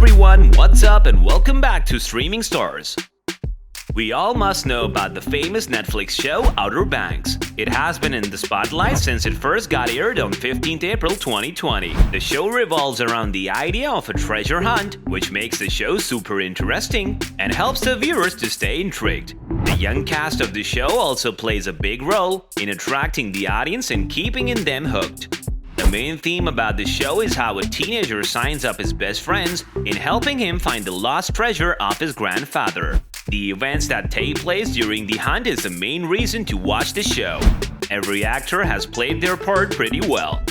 everyone, what's up and welcome back to Streaming Stars. We all must know about the famous Netflix show Outer Banks. It has been in the spotlight since it first got aired on 15th April 2020. The show revolves around the idea of a treasure hunt, which makes the show super interesting and helps the viewers to stay intrigued. The young cast of the show also plays a big role in attracting the audience and keeping them hooked. The main theme about the show is how a teenager signs up his best friends in helping him find the lost treasure of his grandfather. The events that take place during the hunt is the main reason to watch the show. Every actor has played their part pretty well.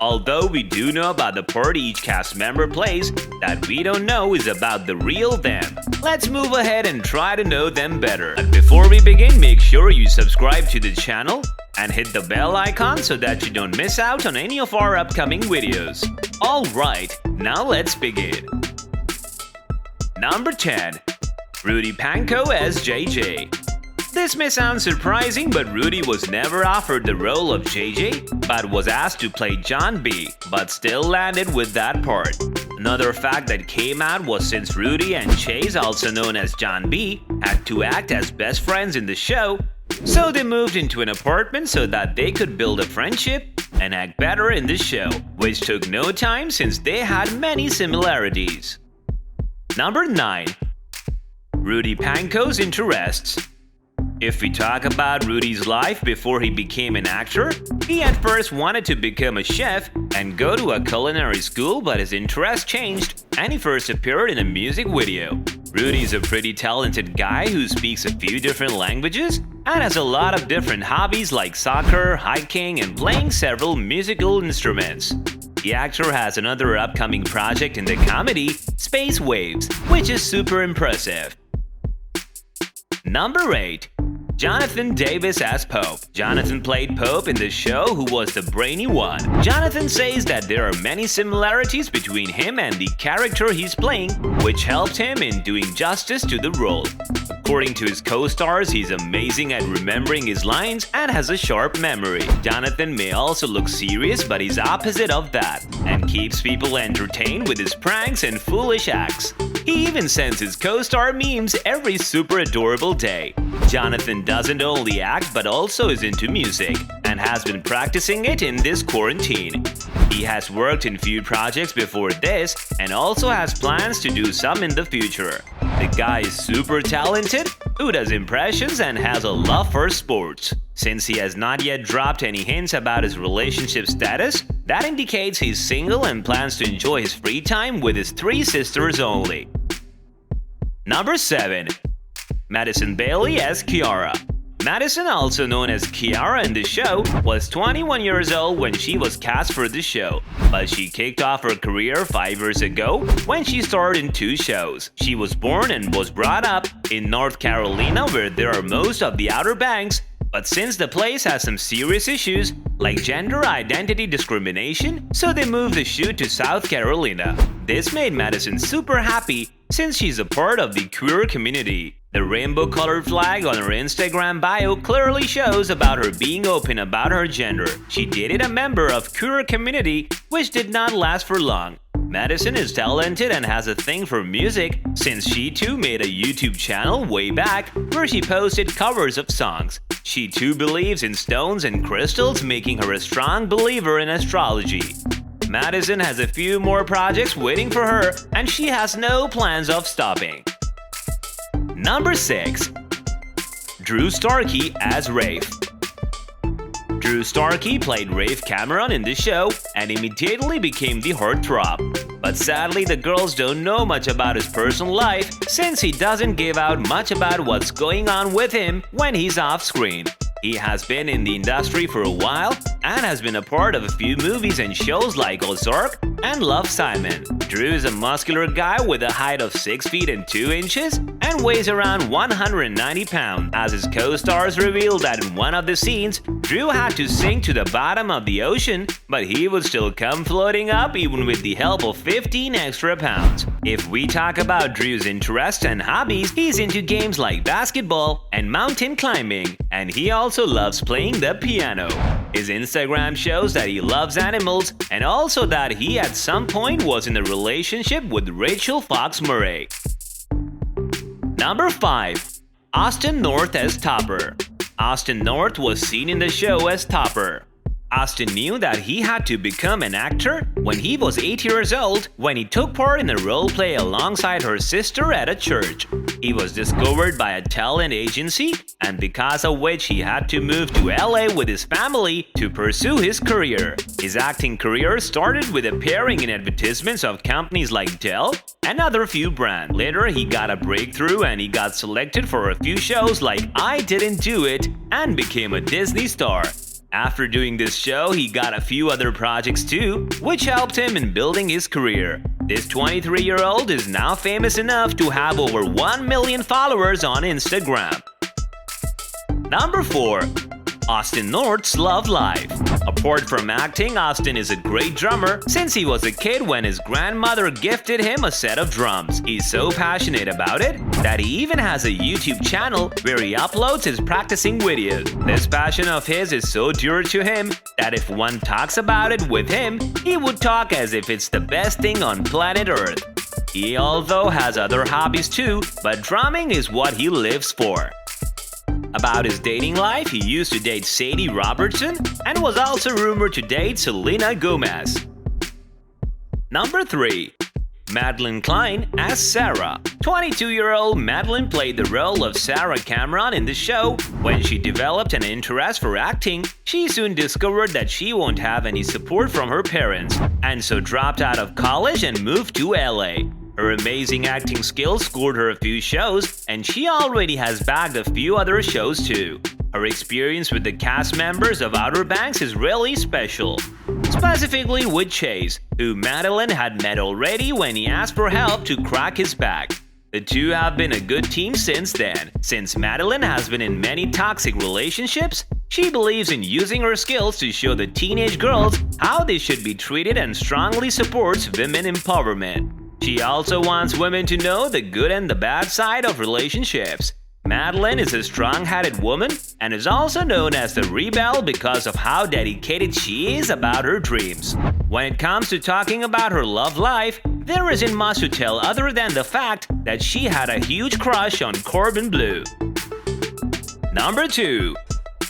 Although we do know about the part each cast member plays, that we don't know is about the real them. Let's move ahead and try to know them better. But before we begin, make sure you subscribe to the channel and hit the bell icon so that you don't miss out on any of our upcoming videos. Alright, now let's begin. Number 10. Rudy Pankow as JJ. This may sound surprising, but Rudy was never offered the role of JJ, but was asked to play John B, but still landed with that part. Another fact that came out was since Rudy and Chase, also known as John B, had to act as best friends in the show, so they moved into an apartment so that they could build a friendship and act better in the show, which took no time since they had many similarities. Number 9. Rudy Pankow's interests. If we talk about Rudy's life before he became an actor, he at first wanted to become a chef and go to a culinary school, but his interest changed and he first appeared in a music video. Rudy is a pretty talented guy who speaks a few different languages and has a lot of different hobbies like soccer, hiking, and playing several musical instruments. The actor has another upcoming project in the comedy, Space Waves, which is super impressive. Number 8. Jonathan Davis as Pope. Jonathan played Pope in the show, who was the brainy one. Jonathan says that there are many similarities between him and the character he's playing, which helped him in doing justice to the role. According to his co-stars, he's amazing at remembering his lines and has a sharp memory. Jonathan may also look serious, but he's opposite of that, and keeps people entertained with his pranks and foolish acts. He even sends his co-star memes every super adorable day. Jonathan doesn't only act but also is into music and has been practicing it in this quarantine. He has worked in few projects before this and also has plans to do some in the future. The guy is super talented, who does impressions and has a love for sports. Since he has not yet dropped any hints about his relationship status, that indicates he's single and plans to enjoy his free time with his 3 sisters only. Number 7. Madison Bailey as Kiara. Madison, also known as Kiara in the show, was 21 years old when she was cast for the show, but she kicked off her career 5 years ago when she starred in 2 shows. She was born and was brought up in North Carolina, where there are most of the Outer Banks, but since the place has some serious issues like gender identity discrimination, so they moved the shoot to South Carolina. This made Madison super happy since she's a part of the queer community. The rainbow-colored flag on her Instagram bio clearly shows about her being open about her gender. She dated a member of queer community, which did not last for long. Madison is talented and has a thing for music, since she too made a YouTube channel way back where she posted covers of songs. She too believes in stones and crystals, making her a strong believer in astrology. Madison has a few more projects waiting for her, and she has no plans of stopping. Number 6. Drew Starkey as Rafe. Drew Starkey played Rafe Cameron in the show and immediately became the heartthrob. But sadly, the girls don't know much about his personal life since he doesn't give out much about what's going on with him when he's off screen. He has been in the industry for a while and has been a part of a few movies and shows like Ozark and Love, Simon. Drew is a muscular guy with a height of 6 feet and 2 inches and weighs around 190 pounds. As his co-stars revealed that in one of the scenes, Drew had to sink to the bottom of the ocean, but he would still come floating up even with the help of 15 extra pounds. If we talk about Drew's interests and hobbies, he's into games like basketball and mountain climbing, and he also loves playing the piano. His Instagram shows that he loves animals and also that he at some point was in a relationship with Rachel Fox Murray. Number 5. Austin North as Topper. Austin North was seen in the show as Topper. Austin knew that he had to become an actor when he was 8 years old when he took part in a role play alongside her sister at a church. He was discovered by a talent agency, and because of which he had to move to LA with his family to pursue his career. His acting career started with appearing in advertisements of companies like Dell and other few brands. Later, he got a breakthrough and he got selected for a few shows like I Didn't Do It and became a Disney star. After doing this show, he got a few other projects too, which helped him in building his career. This 23-year-old is now famous enough to have over 1 million followers on Instagram. Number 4. Austin North's love life. Apart from acting, Austin is a great drummer since he was a kid when his grandmother gifted him a set of drums. He's so passionate about it that he even has a YouTube channel where he uploads his practicing videos. This passion of his is so dear to him that if one talks about it with him, he would talk as if it's the best thing on planet Earth. He also has other hobbies too, but drumming is what he lives for. About his dating life, he used to date Sadie Robertson and was also rumored to date Selena Gomez. Number 3. Madeline Klein as Sarah. 22-year-old Madeline played the role of Sarah Cameron in the show. When she developed an interest for acting, she soon discovered that she won't have any support from her parents, and so dropped out of college and moved to LA. Her amazing acting skills scored her a few shows, and she already has bagged a few other shows too. Her experience with the cast members of Outer Banks is really special, specifically with Chase, who Madeline had met already when he asked for help to crack his back. The two have been a good team since then. Since Madeline has been in many toxic relationships, she believes in using her skills to show the teenage girls how they should be treated and strongly supports women empowerment. She also wants women to know the good and the bad side of relationships. Madeline is a strong-headed woman and is also known as the rebel because of how dedicated she is about her dreams. When it comes to talking about her love life, there isn't much to tell other than the fact that she had a huge crush on Corbin Bleu. Number 2.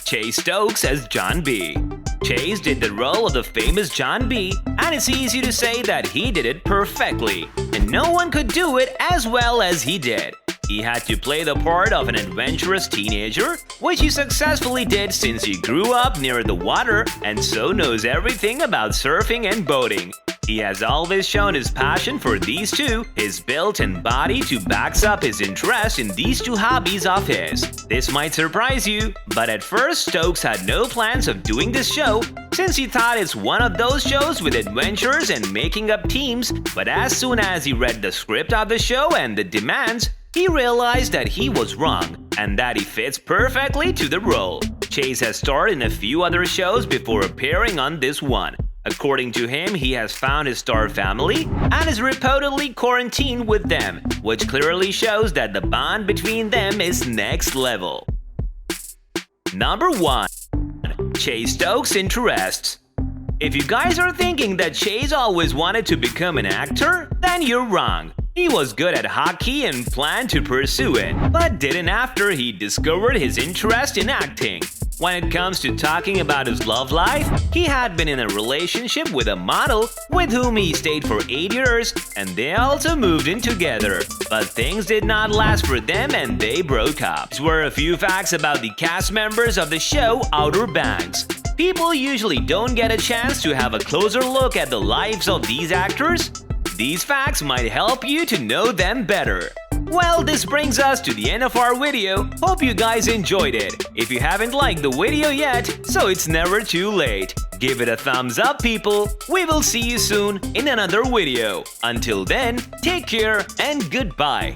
Chase Stokes as John B. Chase did the role of the famous John B, and it's easy to say that he did it perfectly, and no one could do it as well as he did. He had to play the part of an adventurous teenager, which he successfully did since he grew up near the water and so knows everything about surfing and boating. He has always shown his passion for these two, his built and body to backs up his interest in these two hobbies of his. This might surprise you, but at first Stokes had no plans of doing this show since he thought it's one of those shows with adventures and making up teams, but as soon as he read the script of the show and the demands, he realized that he was wrong and that he fits perfectly to the role. Chase has starred in a few other shows before appearing on this one. According to him, he has found his star family and is reportedly quarantined with them, which clearly shows that the bond between them is next level. Number 1. Chase Stokes' interests. If you guys are thinking that Chase always wanted to become an actor, then you're wrong. He was good at hockey and planned to pursue it, but didn't after he discovered his interest in acting. When it comes to talking about his love life, he had been in a relationship with a model with whom he stayed for 8 years, and they also moved in together. But things did not last for them and they broke up. These were a few facts about the cast members of the show Outer Banks. People usually don't get a chance to have a closer look at the lives of these actors. These facts might help you to know them better. Well, this brings us to the end of our video. Hope you guys enjoyed it. If you haven't liked the video yet, so it's never too late. Give it a thumbs up, people. We will see you soon in another video. Until then, take care and goodbye.